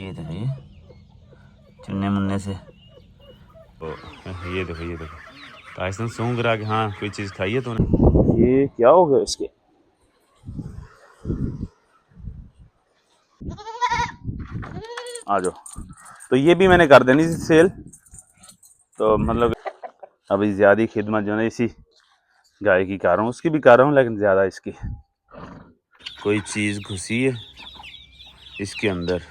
ये देखो ये चुन्ने मुन्ने से। तो ये देखो टाइसन सूंघ रहा कि हाँ कोई चीज़ खाई है तूने। ये क्या हो गया इसके? आ जाओ। तो ये भी मैंने कर देनी थी सेल, तो मतलब अभी ज़्यादा खिदमत जो है इसी गाय की कर रहा हूँ, उसकी भी कर रहा हूँ, लेकिन ज़्यादा इसकी। कोई चीज़ घुसी है इसके अंदर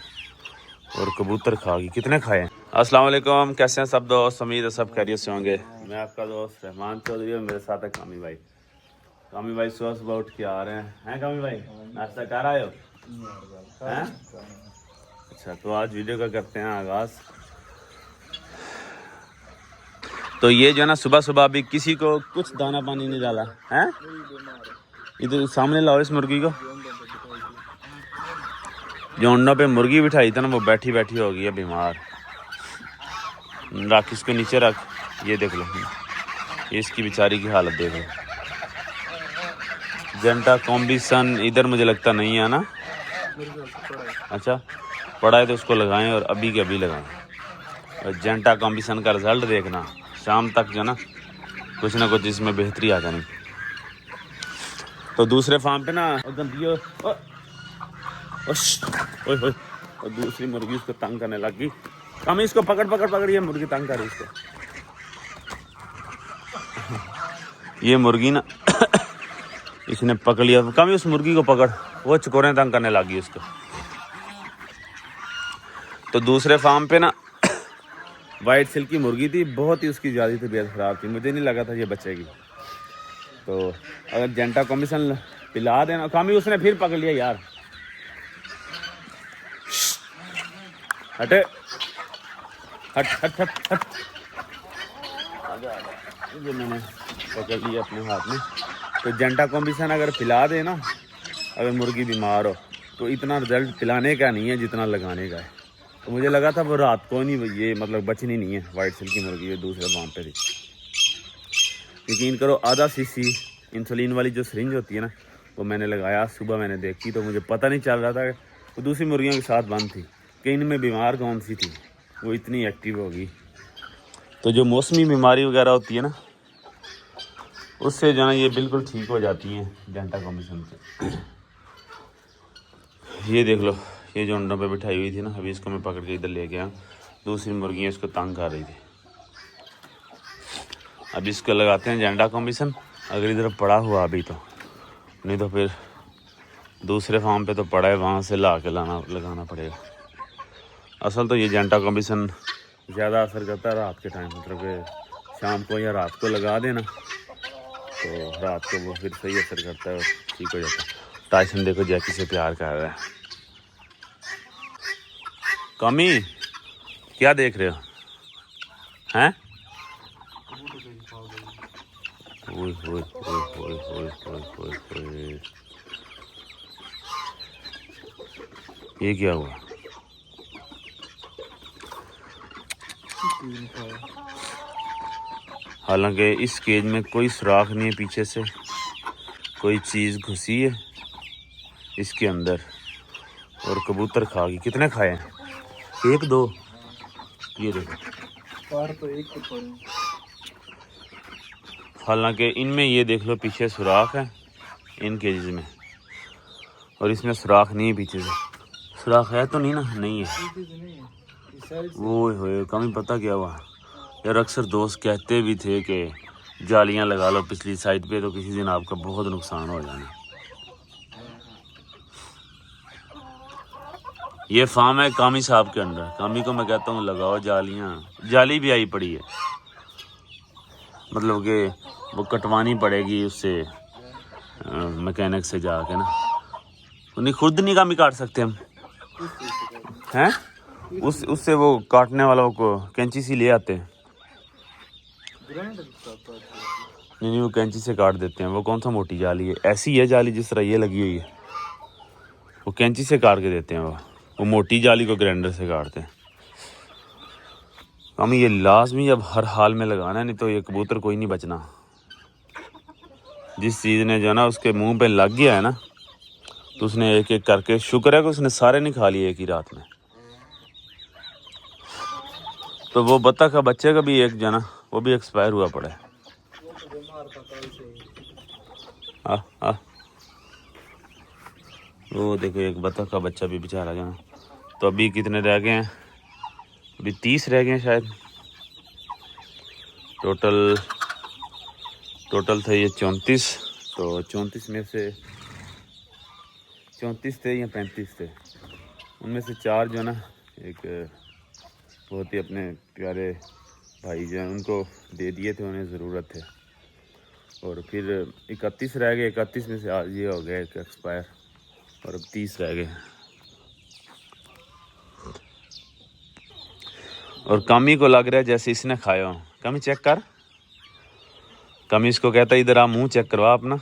और कबूतर खा गई। कितने खाए हैं? अस्सलाम वालेकुम, कैसे हैं सब दोस्त? उम्मीद है सब खैरियत से होंगे। मैं आपका दोस्त रहमान चौधरी और मेरे साथ है कामी भाई। कामी भाई सुबह सुबह उठ के आ रहे हैं कामी भाई? नाश्ता कर आए हो? हैं? अच्छा, तो आज वीडियो का करते हैं आगाज़। तो ये जो है ना सुबह सुबह अभी किसी को कुछ दाना पानी नहीं डाला है। इधर सामने लाओ इस मुर्गी को। जो अंडों पे मुर्गी बिठाई थी ना वो बैठी बैठी हो गई है बीमार। रख इसको नीचे रख। ये देख लो, ये इसकी बेचारी की हालत देख लो। जेंटा कॉम्बिसन इधर मुझे लगता नहीं है ना। अच्छा, पड़ा है तो उसको लगाएं और अभी के अभी लगाएं। और जेंटा कॉम्बिसन का रिजल्ट देखना शाम तक जो ना कुछ ना कुछ इसमें बेहतरी आ जानी। तो दूसरे फार्म पे ना गंदी और दूसरी मुर्गी उसको तंग करने लगी। हम इसको पकड़ ये मुर्गी तंग कर रही इसको। ये मुर्गी ना इसने पकड़ लिया। कम उस मुर्गी को पकड़, वो चकोरे तंग करने लगी उसको। तो दूसरे फार्म पे ना वाइट सिल्क की मुर्गी थी, बहुत ही उसकी ज़्यादा तबीयत ख़राब थी, मुझे नहीं लगा था ये बचेगी। तो अगर जेंटा कॉम्बिसन पिला देना। कामी उसने फिर पकड़ लिया यार। हटे हट हट हट हट। ये मैंने पकड़ लिया अपने हाथ में। तो जेंटा कॉम्बिसन अगर पिला दे ना, अगर मुर्गी बीमार हो तो इतना रिजल्ट पिलाने का नहीं है जितना लगाने का है। तो मुझे लगा था वो रात को नहीं, ये मतलब बचनी नहीं है वाइट सिल्क की मुर्गी। ये दूसरे फार्म पे थी। यकीन करो आधा सीसी इंसुलिन वाली जो सिरिंज होती है ना, वो मैंने लगाया। सुबह मैंने देखी तो मुझे पता नहीं चल रहा था वो दूसरी मुर्गियों के साथ बंद थी कि इनमें बीमार कौन सी थी, वो इतनी एक्टिव होगी। तो जो मौसमी बीमारी वगैरह होती है ना, उससे जो है ये बिल्कुल ठीक हो जाती हैं जेंटा कॉम्बिसन से। ये देख लो, ये जो अंडों पे बिठाई हुई थी ना, अभी इसको मैं पकड़ के इधर ले गया। दूसरी मुर्गियाँ इसको तंग कर रही थी। अब इसको लगाते हैं जेंटा कॉम्बिसन, अगर इधर पड़ा हुआ अभी तो, नहीं तो फिर दूसरे फार्म पे तो पड़ा है, वहाँ से ला के लगाना पड़ेगा। असल तो ये जेंटा कॉम्बिसन ज़्यादा असर करता है रात के टाइम, मतलब कि शाम को या रात को लगा देना तो रात को वो फिर सही असर करता है और ठीक हो जाता है। टाइसन देखो जैकी से प्यार कर रहा है। कमी क्या देख रहे हो हैं? ओए ओए ओए ओए ओए ओए ओए, ये क्या हुआ? हालांकि इस केज में कोई सुराख नहीं है, पीछे से कोई चीज़ घुसी है इसके अंदर और कबूतर खा गई। कितने खाए हैं? एक दो, ये देखो तो एक। हालांकि इनमें ये देख लो पीछे सुराख है इन केजेस में, और इसमें सुराख नहीं है। पीछे से सुराख है तो नहीं ना? नहीं है। वो होए कमी पता क्या हुआ यार, अक्सर दोस्त कहते भी थे कि जालियां लगा लो पिछली साइड पे, तो किसी दिन आपका बहुत नुकसान हो जाना। ये फार्म है कामी साहब के अंदर। कामी को मैं कहता हूँ लगाओ जालियां। जाली भी आई पड़ी है, मतलब कि वो कटवानी पड़ेगी उससे मैकेनिक से जाके ना। उन्हें खुद नहीं कामी काट सकते हम हैं? उससे वो काटने वालों को कैंची सी ले आते हैं। नहीं, वो कैंची से काट देते हैं। वो कौन सा मोटी जाली है? ऐसी है जाली जिस तरह ये लगी हुई है, वो कैंची से काट के देते हैं। वो मोटी जाली को ग्राइंडर से काटते हैं। हमें ये लाजमी अब हर हाल में लगाना है, नहीं तो ये कबूतर कोई नहीं बचना। जिस चीज़ ने जो है ना उसके मुंह पे लग गया है ना, तो उसने एक एक करके, शुक्र है कि उसने सारे नहीं खा लिए एक ही रात में। तो वो बत्तख का बच्चे का भी एक जना वो भी एक्सपायर हुआ पड़ा है। वो देखो एक बत्तख का बच्चा भी बेचारा जना। तो अभी कितने रह गए हैं? अभी 30 रह गए हैं शायद। टोटल थे ये 34। तो 34 में से 34 थे या 35 थे, उनमें से 4 जो ना एक बहुत ही अपने प्यारे भाई जो हैं उनको दे दिए थे, उन्हें ज़रूरत थे। और फिर 31 रह गए। 31 में से आज ये हो गया एक एक्सपायर और अब 30 रह गए। और कमी को लग रहा है जैसे इसने खाया हो। कमी चेक कर। कमी इसको कहता है इधर आ, मुंह चेक करवा अपना।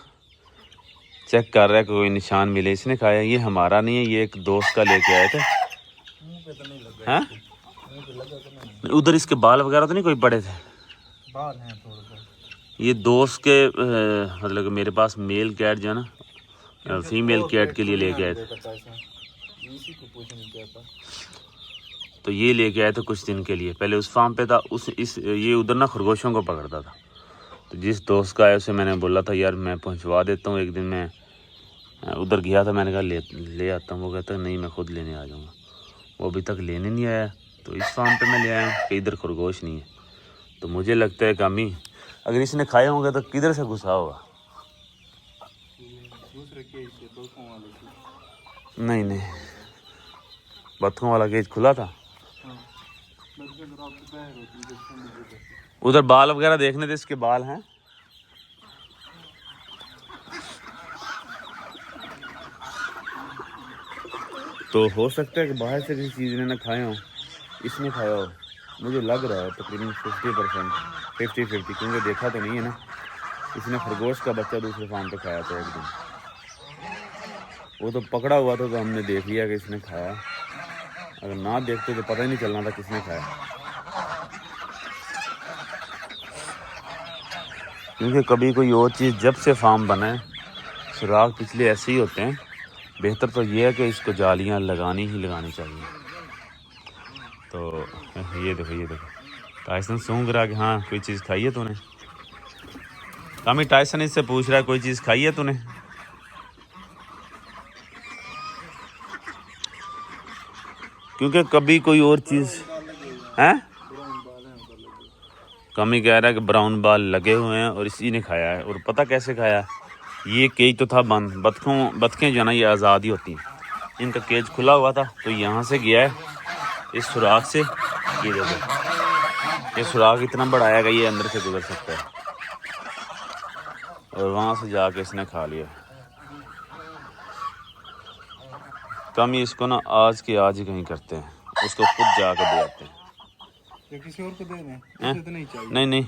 चेक कर रहा है कोई निशान मिले। इसने खाया। ये हमारा नहीं है, ये एक दोस्त का लेके आए थे। हैं? उधर इसके बाल वगैरह तो नहीं कोई पड़े थे? बाल हैं थोड़े। ये दोस्त के मतलब मेरे पास मेल कैट जो है ना फीमेल कैट के लिए लेके आए थे। तो ये लेके आए थे कुछ दिन के लिए। पहले उस फार्म पे था, ये उधर ना खरगोशों को पकड़ता था। तो जिस दोस्त का है उसे मैंने बोला था यार मैं पहुंचवा देता हूँ। एक दिन मैं उधर गया था, मैंने कहा ले आता हूँ। वो कहता नहीं मैं खुद लेने आ जाऊँगा। वो अभी तक लेने नहीं आया। तो इस फार्म पे मैं ले आया हूँ कि इधर खरगोश नहीं है। तो मुझे लगता है कमी अगर इसने खाए होंगे तो किधर से घुसा होगा। नहीं बत्तखों वाला केज खुला था। उधर बाल वगैरह देखने थे, इसके बाल हैं। तो हो सकता है कि बाहर से किसी चीज़ ने ना खाए हो, इसने खाया हो। मुझे लग रहा है तकरीबन 50% 50-50, क्योंकि देखा तो नहीं है ना। इसने खरगोश का बच्चा दूसरे फार्म पे खाया था एक दिन। वो तो पकड़ा हुआ था तो हमने देख लिया कि इसने खाया। अगर ना देखते तो पता ही नहीं चलना था किसने खाया। क्योंकि कभी कोई और चीज़ जब से फार्म बना है सुराग पिछले ऐसे ही होते हैं। बेहतर तो ये है कि इसको जालियाँ लगानी चाहिए। तो ये देखो टाइसन सूंघ रहा कि हाँ कोई चीज़ खाई है तूने। कामी टाइसन इससे पूछ रहा है कोई चीज़ खाई है तूने। क्योंकि कभी कोई और चीज़ है। कमी कह रहा है कि ब्राउन बाल लगे हुए हैं और इसी ने खाया है। और पता कैसे खाया? ये केज तो था बंद। बतखें जो ना ये आज़ाद ही होती हैं। इनका केज खुला हुआ था तो यहाँ से गया है इस सुराख से। ये देखो ये सुराख इतना बड़ा आएगा, ये अंदर से गुजर सकता है। और वहाँ से जाके इसने खा लिया। कमी इसको ना आज के आज ही कहीं करते हैं, उसको खुद जाके दे आते हैं। किसी और को दे दें तो नहीं चाहिए। नहीं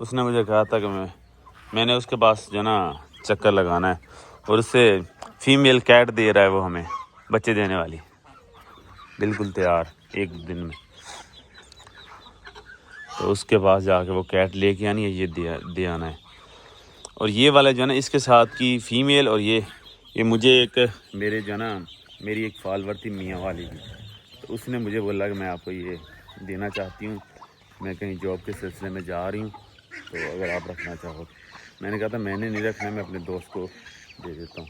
उसने मुझे कहा था कि मैंने उसके पास जो ना चक्कर लगाना है और उससे फीमेल कैट दे रहा है वो हमें बच्चे देने वाली, बिल्कुल तैयार एक दिन में। तो उसके पास जाके वो कैट लेके आनी है, ये दे आना है। और ये वाला जो है ना इसके साथ की फ़ीमेल और ये मुझे एक मेरे जो ना मेरी एक फॉलोवर थी मियाँ वाली की, तो उसने मुझे बोला कि मैं आपको ये देना चाहती हूँ, मैं कहीं जॉब के सिलसिले में जा रही हूँ, तो अगर आप रखना चाहो। मैंने कहा था मैंने नहीं रखना, मैं अपने दोस्त को दे देता हूँ।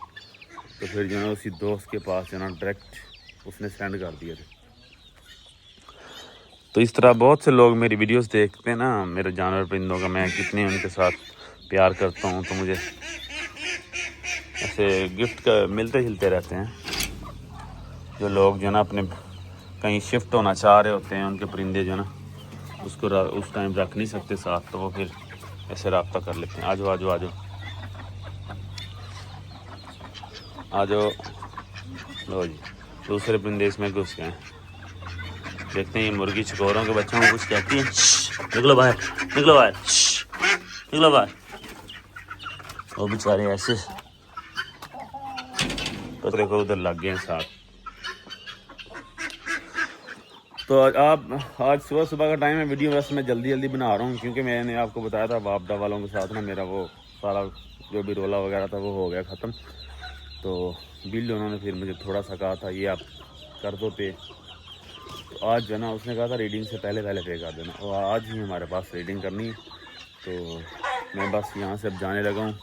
तो फिर जो है उसी दोस्त के पास जो ना डायरेक्ट उसने सेंड कर दिया था। तो इस तरह बहुत से लोग मेरी वीडियोस देखते हैं ना, मेरे जानवर परिंदों का मैं कितने उनके साथ प्यार करता हूँ। तो मुझे ऐसे गिफ्ट का मिलते जुलते रहते हैं। जो लोग जो ना अपने कहीं शिफ्ट होना चाह रहे होते हैं, उनके परिंदे जो ना उसको उस टाइम रख नहीं सकते साथ, तो वो फिर ऐसे रब्ता कर लेते हैं। आ जाओ लो जी। दूसरे परिंदे इसमें घुस गए। देखते हैं ये मुर्गी चकोरों के बच्चों को कुछ कहती है। निकलो बाहर। वो बेचारे ऐसे तो देखो उधर लग गए हैं साथ। तो आप आज सुबह का टाइम है, वीडियो बस मैं जल्दी बना रहा हूँ, क्योंकि मैंने आपको बताया था वापडा वालों के साथ ना मेरा वो सारा जो भी रोला वगैरह था वो हो गया ख़त्म। तो बिल उन्होंने फिर मुझे थोड़ा सा कहा था ये आप कर दो पे, तो आज जो है ना उसने कहा था रीडिंग से पहले पहले पे कर देना, और आज ही हमारे पास रीडिंग करनी है। तो मैं बस यहाँ से अब जाने लगा हूँ,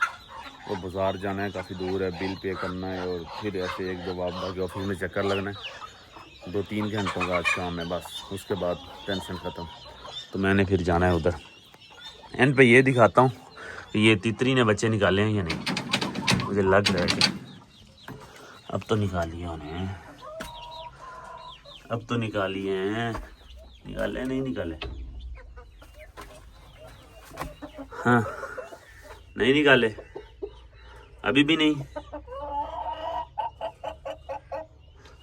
वो बाज़ार जाना है, काफ़ी दूर है, बिल पे करना है और फिर ऐसे एक दो बार ऑफिस में चक्कर लगना है। 2-3 घंटों का आज काम है बस, उसके बाद टेंशन ख़त्म। तो मैंने फिर जाना है उधर। एंड पे ये दिखाता हूँ कि ये तितरी ने बच्चे निकाले हैं या नहीं। मुझे लग रहा है कि अब तो निकालिए उन्हें, अब तो निकालिए हैं। निकाले नहीं निकाले? हाँ नहीं निकाले, अभी भी नहीं।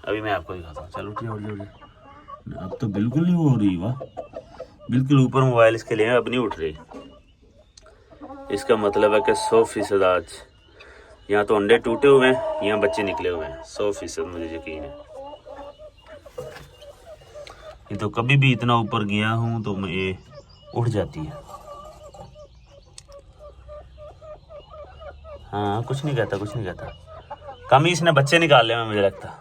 अभी मैं आपको दिखाता हूँ। चलो उठिए उठिए उठिए। अब तो बिल्कुल नहीं हो रही, वाह बिल्कुल ऊपर मोबाइल इसके लिए अब नहीं उठ रही। इसका मतलब है कि 100% आज यहाँ तो अंडे टूटे हुए हैं, यहाँ बच्चे निकले हुए हैं, 100% मुझे यकीन है। ये तो कभी भी इतना ऊपर गया हूँ तो ये उठ जाती है। हाँ कुछ नहीं कहता, कुछ नहीं कहता। कम ही इसने बच्चे निकाले हैं मुझे लगता।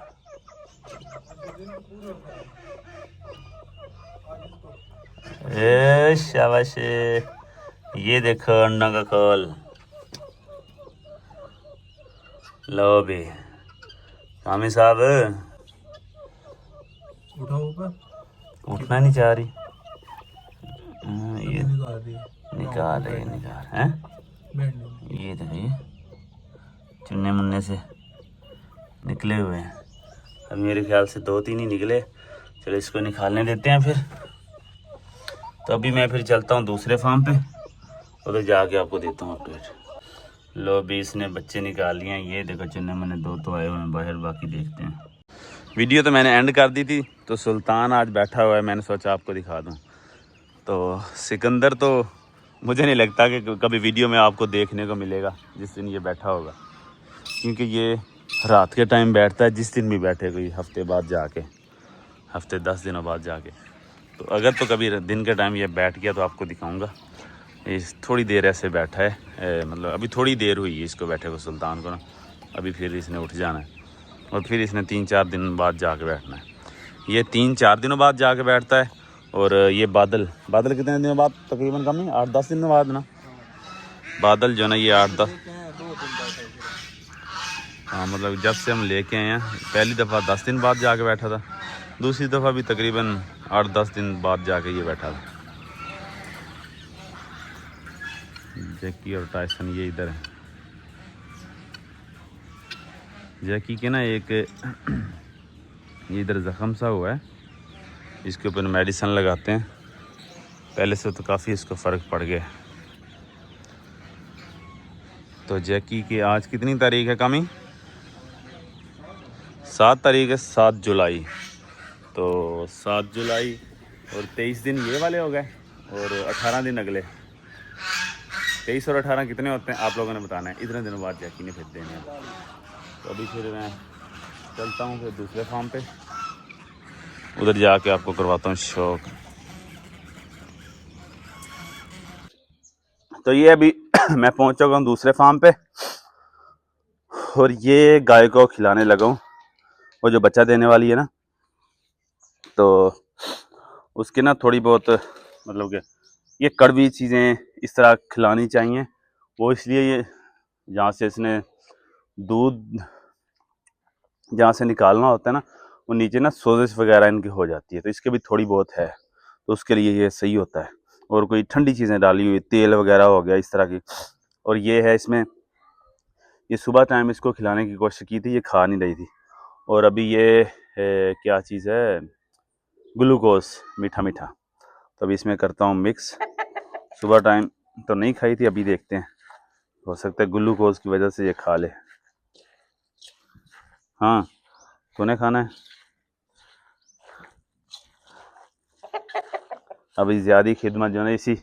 ए शाबाश, ये देखो अंडा का खोल। लो भी कामी साहब, उठाओ ऊपर, उठना नहीं चाह रही। ये निकाल रही है। निकाल रही है, निकाल हैं। ये देखिए चुन्ने मुन्ने से निकले हुए हैं। अब मेरे ख्याल से 2-3 ही निकले। चलो इसको निकालने देते हैं फिर। तो अभी मैं फिर चलता हूँ दूसरे फार्म पे, उधर जाके आपको देता हूँ अपडेट। लो भी इसने बच्चे निकाल लिए हैं। ये देखो चुन्ने मुन्ने 2 तो आए हुए हैं बाहर, बाकी देखते हैं। वीडियो तो मैंने एंड कर दी थी, तो सुल्तान आज बैठा हुआ है, मैंने सोचा आपको दिखा दूँ। तो सिकंदर तो मुझे नहीं लगता कि कभी वीडियो में आपको देखने को मिलेगा जिस दिन ये बैठा होगा, क्योंकि ये रात के टाइम बैठता है, जिस दिन भी बैठे, कोई हफ्ते बाद जाके, हफ्ते 10 दिनों बाद जाके। तो अगर तो कभी दिन के टाइम ये बैठ गया तो आपको दिखाऊंगा। ये थोड़ी देर ऐसे बैठा है, मतलब अभी थोड़ी देर हुई है इसको बैठे को, सुल्तान को ना। अभी फिर इसने उठ जाना है और फिर इसने 3-4 दिन बाद जाके बैठना है। ये 3-4 दिनों बाद जाके बैठता है। और ये बादल कितने दिनों बाद, तकरीबन कम ही 8-10 दिनों बाद ना। बादल जो ना ये 8-10, हाँ मतलब जब से हम लेके आए हैं, पहली दफ़ा 10 दिन बाद जाके बैठा था, दूसरी दफ़ा भी तकरीबन 8-10 दिन बाद जाके ये बैठा था। जैकी और टाइसन ये इधर है। जैकी के ना एक ये इधर ज़ख़म सा हुआ है, इसके ऊपर मेडिसिन लगाते हैं। पहले से तो काफ़ी इसको फ़र्क पड़ गया। तो जैकी की आज कितनी तारीख है कामी? 7 तारीख है, 7 जुलाई। तो 7 जुलाई और 23 दिन ये वाले हो गए और 18 दिन अगले। 23 और 18 कितने होते हैं आप लोगों ने बताना है। इतने दिनों बाद जैकी ने फिर देने हैं। तो अभी फिर मैं चलता हूँ फिर दूसरे फार्म पे, उधर जाके आपको करवाता हूँ शौक। तो ये अभी मैं पहुँच चुका हूँ दूसरे फार्म पे और ये गाय को खिलाने लगा हूँ, वो जो बच्चा देने वाली है ना, तो उसके ना थोड़ी बहुत मतलब कि ये कड़वी चीज़ें इस तरह खिलानी चाहिए। वो इसलिए ये जहाँ से इसने दूध जहाँ से निकालना होता है ना, वो नीचे ना सोजिश वगैरह इनकी हो जाती है, तो इसके भी थोड़ी बहुत है, तो उसके लिए ये सही होता है। और कोई ठंडी चीज़ें डाली हुई, तेल वगैरह हो गया इस तरह की। और ये है इसमें, ये सुबह टाइम इसको खिलाने की कोशिश की थी, ये खा नहीं रही थी। और अभी ये क्या चीज़ है, ग्लूकोज, मीठा मीठा। तो अभी इसमें करता हूँ मिक्स। सुबह टाइम तो नहीं खाई थी, अभी देखते हैं, हो सकता है ग्लूकोज की वजह से ये खा ले। हाँ तूने खाना है? अभी ज़्यादा खिदमत जो है इसी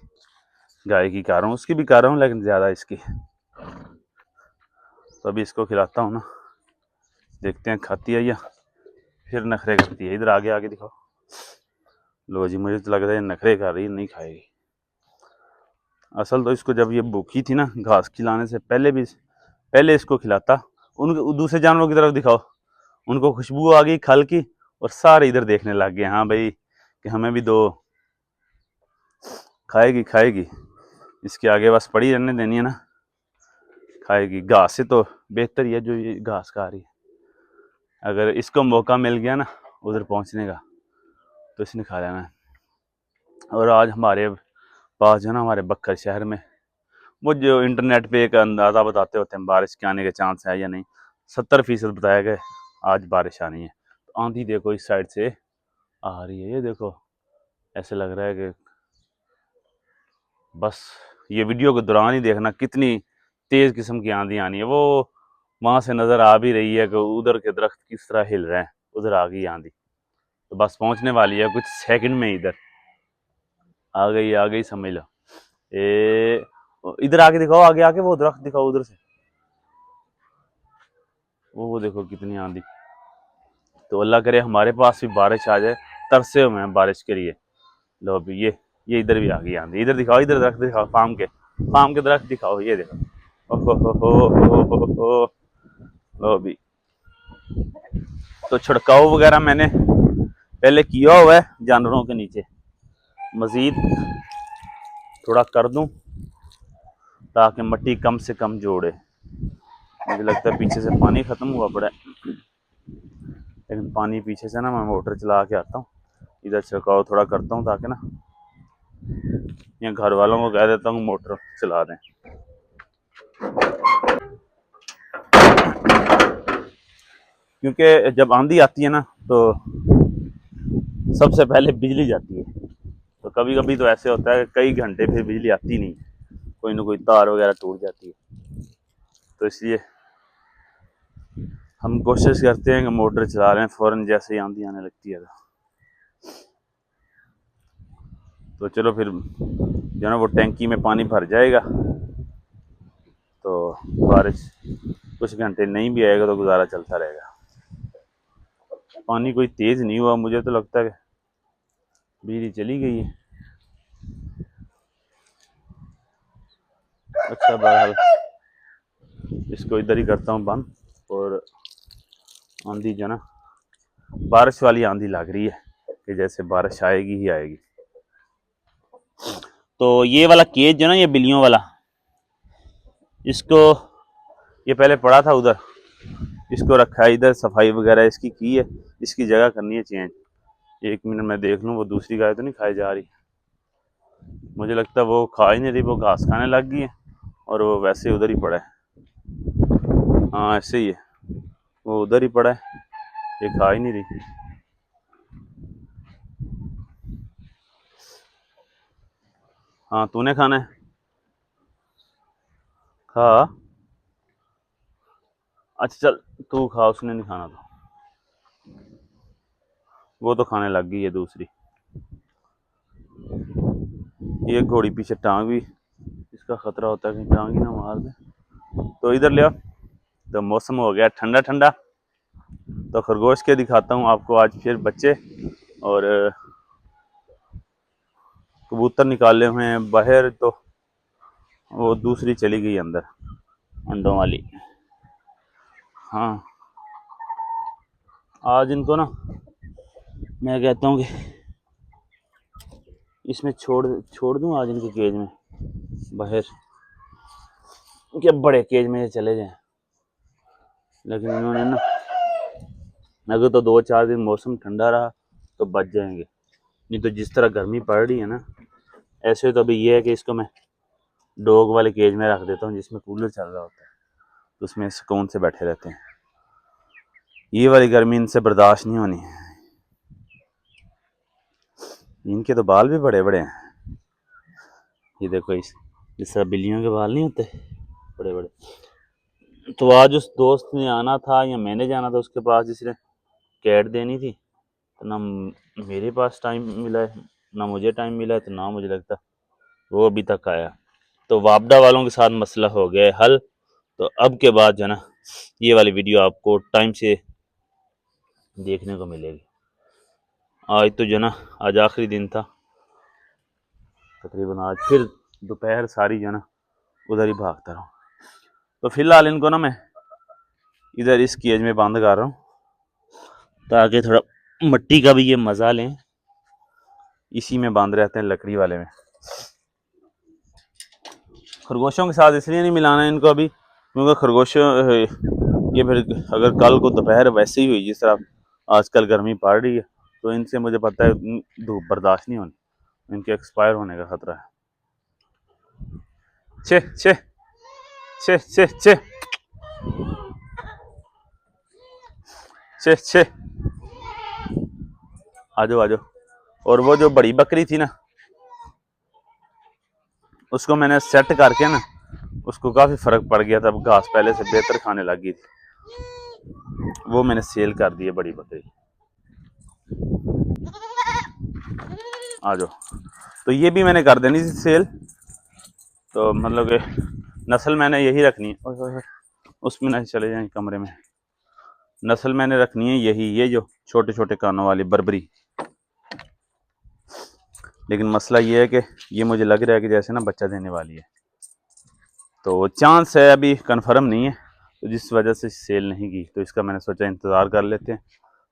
गाय की कर रहा हूँ, उसकी भी कर रहा हूँ, लेकिन ज़्यादा इसकी। तो अभी इसको खिलाता हूँ ना, देखते हैं खाती है या फिर नखरे करती है। इधर आगे आगे दिखाओ। लो जी, मुझे तो लग रहा है नखरे कर रही है, नहीं खाएगी। असल तो इसको जब ये भूखी थी ना, घास खिलाने से पहले इसको खिलाता। उन दूसरे जानवरों की तरफ दिखाओ, उनको खुशबू आ गई खल की, और सारे इधर देखने लग गए, हाँ भाई कि हमें भी दो। खाएगी खाएगी, इसके आगे बस पड़ी रहने देनी है ना, खाएगी। घास से तो बेहतर ही है जो ये घास खा रही है। अगर इसको मौका मिल गया ना उधर पहुंचने का तो इसने खा लेना है। और आज हमारे पास जो है ना, हमारे बक्कर शहर में, वो जो इंटरनेट पे एक अंदाज़ा बताते होते हैं बारिश के आने के चांस है या नहीं, 70% बताया गया आज बारिश आनी है। तो आंधी देखो इस साइड से आ रही है, ये देखो, ऐसे लग रहा है कि बस ये वीडियो के दौरान ही देखना कितनी तेज़ किस्म की आंधी आनी है। वो वहाँ से नज़र आ भी रही है कि उधर के दरख्त किस तरह हिल रहे हैं, उधर आ गई आंधी। तो बस पहुँचने वाली है कुछ सेकंड में, इधर आ गई समझ लो। इधर आके दिखाओ, आगे आके वो दरख्त दिखाओ उधर से, वो देखो कितनी आंधी। तो अल्लाह करे हमारे पास भी बारिश आ जाए, तरसे हुए हैं बारिश के लिए। लो अभी ये इधर भी आ गई आंधी। इधर दिखाओ, इधर दरख्त दिखाओ, पाम के दरख्त दिखाओ, ये देखो। ओहो हो लो अभी। तो छिड़काव वगैरह मैंने पहले किया हुआ है जानवरों के नीचे, मज़ीद थोड़ा कर दूं ताकि मिट्टी कम से कम जोड़े। मुझे लगता है पीछे से पानी ख़त्म हुआ पड़ा है, लेकिन पानी पीछे से ना मैं मोटर चला के आता हूँ, इधर छिड़काव थोड़ा करता हूँ ताकि ना, या घर वालों को कह देता हूँ मोटर चला दें। क्योंकि जब आंधी आती है ना तो सबसे पहले बिजली जाती है। तो कभी कभी तो ऐसे होता है कि कई घंटे फिर बिजली आती नहीं, कोई ना कोई तार वगैरह टूट जाती है। तो इसलिए हम कोशिश करते हैं कि मोटर चला लें फ़ौरन जैसे ही आंधी आने लगती है। तो चलो फिर जो ना वो टैंकी में पानी भर जाएगा, तो बारिश कुछ घंटे नहीं भी आएगा तो गुजारा चलता रहेगा। पानी कोई तेज़ नहीं हुआ, मुझे तो लगता है बिजली चली गई है। अच्छा बहरहाल इसको इधर ही करता हूँ बंद। और आंधी जो ना, बारिश वाली आंधी लग रही है कि जैसे बारिश आएगी ही आएगी। तो ये वाला केज जो ना, ये बिल्लियों वाला, इसको ये पहले पड़ा था उधर, इसको रखा है इधर, सफाई वगैरह इसकी की है, इसकी जगह करनी है चेंज। 1 मिनट में देख लूँ वो दूसरी गाय तो नहीं खाई जा रही। मुझे लगता है वो खा ही नहीं रही, वो घास खाने लग गई है और वो वैसे उधर ही पड़ा है। हाँ ऐसे ही है, वो उधर ही पड़ा है, ये खा ही नहीं रही। हाँ तूने खाना है, खा। अच्छा चल तू खा, उसने नहीं खाना तो वो तो खाने लग गई है दूसरी। ये घोड़ी पीछे टांग भी, इसका खतरा होता है कि टांग ही ना मार दे। तो इधर ले आओ। तो मौसम हो गया ठंडा ठंडा, तो खरगोश के दिखाता हूँ आपको आज फिर बच्चे। और कबूतर निकाले हुए हैं बाहर, तो वो दूसरी चली गई अंदर अंडों वाली। हाँ आज इनको ना मैं कहता हूँ कि इसमें छोड़ दूँ आज इनके केज में बाहर, क्या बड़े केज में ये चले जाएं। लेकिन इन्होंने ना, अगर तो 2-4 दिन मौसम ठंडा रहा तो बच जाएंगे, नहीं तो जिस तरह गर्मी पड़ रही है ना, ऐसे तो अभी ये है कि इसको मैं डॉग वाले केज में रख देता हूँ जिसमें कूलर चल रहा होता है, तो उसमें सुकून से बैठे रहते हैं। ये वाली गर्मी इनसे बर्दाश्त नहीं होनी। इनके तो बाल भी बड़े बड़े हैं, ये देखो, इस तरह बिल्लियों के बाल नहीं होते बड़े बड़े। तो आज उस दोस्त ने आना था या मैंने जाना था उसके पास जिसने कैट देनी थी, तो ना मेरे पास टाइम मिला है ना मुझे टाइम मिला है, तो ना मुझे लगता वो अभी तक आया। तो वापडा वालों के साथ मसला हो गया है हल। तो अब के बाद जो ना ये वाली वीडियो आपको टाइम से देखने को मिलेगी। आज तो जो ना आज आखिरी दिन था तकरीबन, आज फिर दोपहर सारी जो ना उधर ही भागता रहा। तो फिलहाल इनको ना मैं इधर इस केज में बंद कर रहा हूँ ताकि थोड़ा मिट्टी का भी ये मज़ा लें। इसी में बांध रहते हैं, लकड़ी वाले में। खरगोशों के साथ इसलिए नहीं मिलाना है इनको अभी, क्योंकि खरगोश ये फिर अगर कल को दोपहर वैसे ही हुई जिस तरह आजकल गर्मी पड़ रही है, तो इनसे मुझे पता है धूप बर्दाश्त नहीं होनी, इनके एक्सपायर होने का खतरा है। छे छे छे छे छे छे छे, आजो आजो। और वो जो बड़ी बकरी थी ना, उसको मैंने सेट करके ना, उसको काफ़ी फ़र्क पड़ गया था, घास पहले से बेहतर खाने लग गई थी, वो मैंने सेल कर दी है बड़ी बकरी। आ जाओ। तो ये भी मैंने कर देनी थी सेल, तो मतलब कि नस्ल मैंने यही रखनी है। उसमें ना चले जाए कमरे में। नस्ल मैंने रखनी है यही, ये जो छोटे छोटे कानों वाली बर्बरी। लेकिन मसला ये है कि ये मुझे लग रहा है कि जैसे ना बच्चा देने वाली है, तो चांस है, अभी कंफर्म नहीं है, तो जिस वजह से सेल नहीं की। तो इसका मैंने सोचा इंतज़ार कर लेते हैं,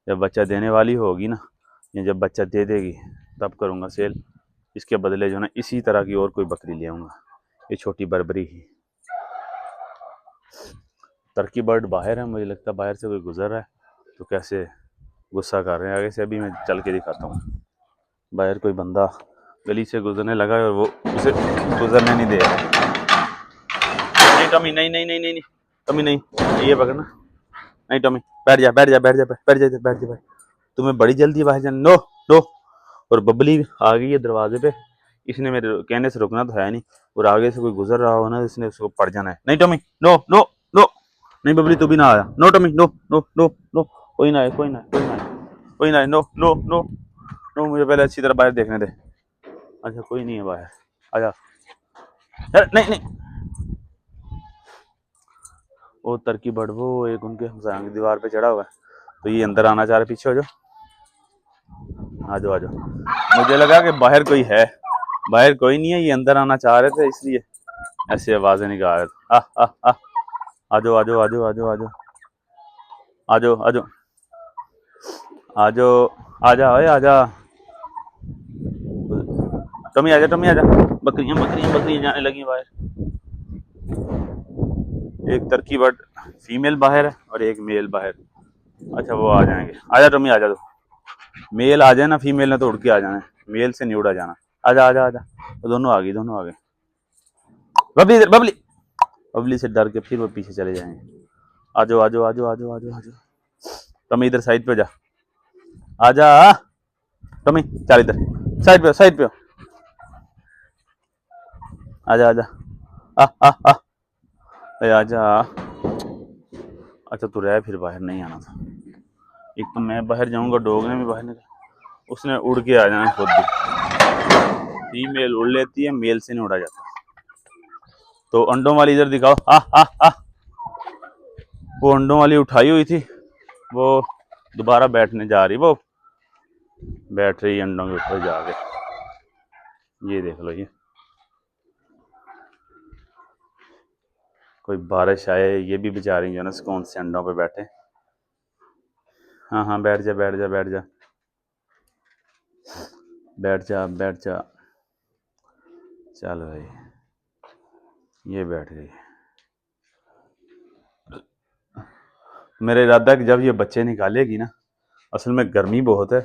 जब बच्चा देने वाली होगी ना, या जब बच्चा दे देगी तब करूँगा सेल। इसके बदले जो ना इसी तरह की और कोई बकरी ले आऊँगा, ये छोटी बर्बरी ही। टर्की बर्ड बाहर है, मुझे लगता है बाहर से कोई गुजर रहा है, तो कैसे गुस्सा कर रहे हैं। आगे से अभी मैं चल के दिखाता हूँ। बाहर कोई बंदा गली से गुजरने लगा है और वो उसे गुजरने नहीं दे रहा। नहीं टॉमी, नहीं नहीं नहीं नहीं नहीं टॉमी, नहीं, ये पकड़ना। नहीं टॉमी, बैठ जा बैठ जा बैठ जा बैठ जा बैठ जा, तुम्हें बड़ी जल्दी है बाहर जाने। No no. और बबली आ गई है दरवाजे पे, इसने मेरे कहने से रुकना तो है नहीं, और आगे से कोई गुजर रहा हो ना, इसने उसको पड़ जाना है। नहीं टॉमी, नो नो नो। नहीं बबली, तू भी ना आया। No Tommy, no no no no. कोई ना है, कोई ना है, कोई ना है, कोई ना है। नो नो नो नो, मुझे पहले अच्छी तरह बाहर देखने दे। अच्छा कोई नहीं है बाहर, आजा। नहीं नहीं, वो तरकी बर्ड वो एक उनके हमसायों की दीवार पे चढ़ा हुआ है, तो ये अंदर आना चाह रहे। पीछे हो जाओ, आ जाओ आ जाओ। मुझे लगा कि बाहर कोई है, बाहर कोई नहीं है, ये अंदर आना चाह रहे थे, इसलिए ऐसी आवाजें निकाल रहे थे। आ जाओ आ जाओ आ जाओ आ जाओ आ जाओ आ जाओ आ जाओ आ जाओ, आजा ओए आजा। टमी आजा, टमी आजा। बकरियां बकरियां बकरियां जाने लगी बाहर। एक टर्की बर्ड फीमेल बाहर है और एक मेल बाहर। अच्छा वो आ जाएंगे, आजा टमी आजा। तो मेल आ जाए ना, फीमेल ने तो उड़ के आ जाना है, मेल से नहीं उड़ा जाना। आजा आजा आजा। तो दोनों आ गई, दोनों आ गए। बबली इधर, बबली। बबली से डर के फिर वो पीछे चले जाएंगे। आजो आजो आजो आजो आजो आजो। टमी इधर साइड पे जा, आजा। टमी चल इधर, साइड पे साइड पे। आजा आजा, आ आजा। अच्छा तू रह, फिर बाहर नहीं आना था। एक तो मैं बाहर जाऊंगा, डॉग ने भी बाहर निकल, उसने उड़ के आ जाना खुद भी। फीमेल उड़ लेती है, मेल से नहीं उड़ा जाता। तो अंडों वाली इधर दिखाओ। वो अंडों वाली उठाई हुई थी, वो दोबारा बैठने जा रही, वो बैठ रही अंडों के ऊपर जाके। ये देख लो, ये कोई बारिश आए, ये भी बेचारी जो ना कौन से अंडों पे बैठे। हाँ हाँ बैठ जा बैठ जा बैठ जा बैठ जा बैठ जा। चल भाई, ये बैठ गई। मेरा इरादा है कि जब ये बच्चे निकालेगी ना, असल में गर्मी बहुत है,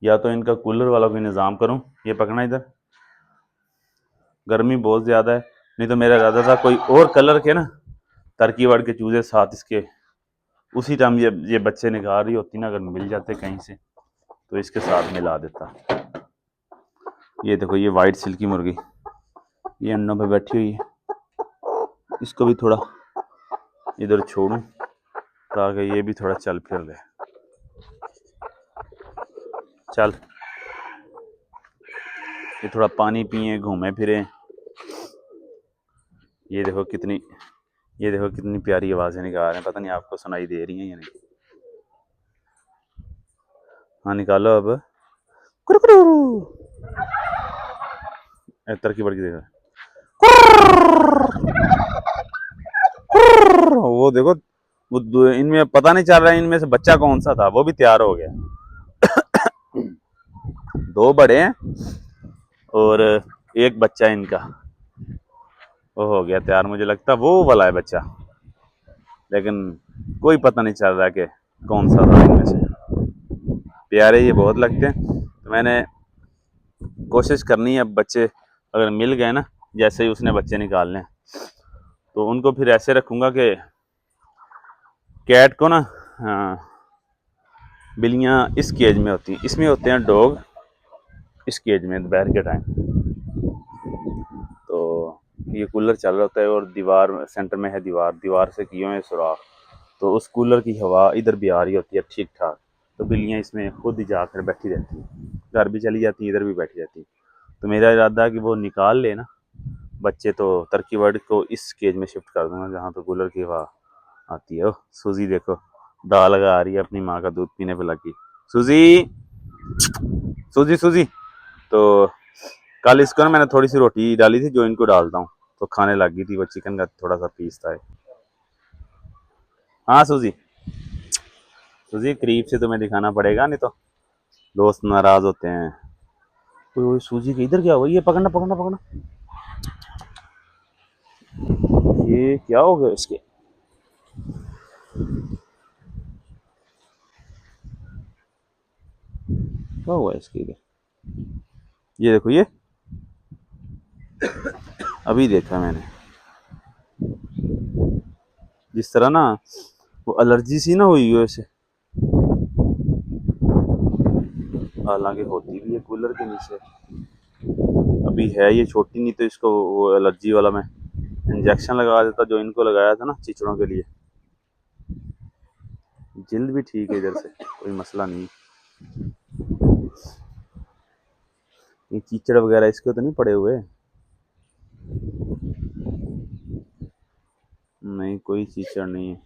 या तो इनका कूलर वाला कोई निज़ाम करूं। ये पकड़ना इधर, गर्मी बहुत ज़्यादा है। नहीं तो मेरा इरादा था कोई और कलर के ना टर्की बर्ड के चूजे साथ इसके उसी टाइम ये बच्चे निकाल रही होती ना, अगर मिल जाते कहीं से तो इसके साथ मिला देता। ये देखो, ये वाइट सिल्की मुर्गी, ये अंडों पे बैठी हुई है। इसको भी थोड़ा इधर छोड़ूं ताकि ये भी थोड़ा चल फिर ले। चल, ये थोड़ा पानी पिए, घूमे फिरे। ये देखो कितनी प्यारी आवाज़ें निकाल रहे हैं। पता नहीं आपको सुनाई दे रही हैं या नहीं। हाँ निकालो अब। तरकी बर्ड की देखो, वो देखो इनमें पता नहीं चल रहा है इनमें से बच्चा कौन सा था, वो भी तैयार हो गया। 2 बड़े हैं और एक बच्चा इनका, वो हो गया तैयार। मुझे लगता है वो वाला है बच्चा, लेकिन कोई पता नहीं चल रहा कि कौन सा था इनमें से। प्यारे ये बहुत लगते हैं, तो मैंने कोशिश करनी है अब बच्चे अगर मिल गए ना, जैसे ही उसने बच्चे निकालने हैं तो उनको फिर ऐसे रखूँगा कि कैट को ना, बिल्लियाँ इस केज में होती हैं, इसमें होते हैं डॉग इस केज में दोपहर के टाइम। तो ये कूलर चल रहा होता है और दीवार सेंटर में है, दीवार से किए हुए हैं सुराख, तो उस कूलर की हवा इधर भी आ रही होती है ठीक ठाक। तो बिल्लियाँ इसमें खुद ही जाकर बैठी रहती हैं, घर भी चली जाती हैं, इधर भी बैठी रहती हैं। तो मेरा इरादा है कि वो निकाल ले ना बच्चे, तो टर्की बर्ड को इस केज में शिफ्ट कर दूंगा जहाँ पे कूलर की हवा आती है। सूजी देखो दाल लगा आ रही है, अपनी माँ का दूध पीने पे लगी। सूजी सूजी सूजी। तो कल इसको ना मैंने थोड़ी सी रोटी डाली थी जो इनको डालता हूँ, तो खाने लग गई थी। वो चिकन का थोड़ा सा पीस था। हाँ सूजी, सूजी करीब से तुम्हें दिखाना पड़ेगा, नहीं तो दोस्त नाराज होते हैं। तो सूजी के इधर क्या हुआ? ये पकड़ना पकड़ना पकड़ना, ये क्या हो गया इसके? क्या हुआ इसके इधर? ये देखो, ये अभी देखा मैंने, जिस तरह ना वो एलर्जी सी ना हुई है इसे, हालांकि होती भी है कूलर के नीचे। अभी है ये छोटी, नहीं तो इसको वो एलर्जी वाला मैं इंजेक्शन लगा देता जो इनको लगाया था ना चिचड़ों के लिए। जल्द भी ठीक है इधर से, कोई मसला नहीं। ये कीचड़ वगैरह इसके तो नहीं पड़े हुए? नहीं, कोई कीचड़ नहीं है।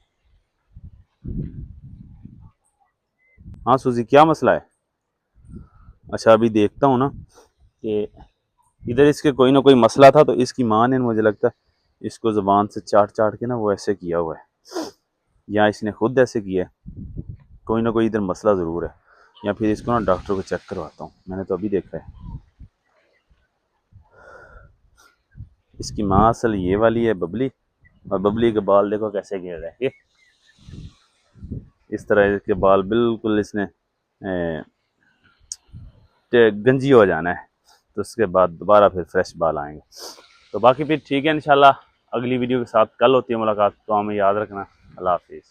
हाँ सूजी, क्या मसला है? अच्छा अभी देखता हूँ ना कि इधर इसके कोई ना कोई मसला था, तो इसकी माँ ने मुझे लगता है इसको ज़ुबान से चाट चाट के ना वो ऐसे किया हुआ है, या इसने खुद ऐसे किया है। कोई ना कोई इधर मसला ज़रूर है, या फिर इसको ना डॉक्टर को चेक करवाता हूँ। मैंने तो अभी देखा है। इसकी माँ असल ये वाली है बबली, और बबली के बाल देखो कैसे गिर रहे हैं। ये इस तरह इसके बाल बिल्कुल इसने गंजी हो जाना है, तो उसके बाद दोबारा फिर फ्रेश बाल आएंगे। तो बाकी फिर ठीक है, इंशाल्लाह अगली वीडियो के साथ कल होती है मुलाकात। तो हमें याद रखना। अल्लाह हाफिज़।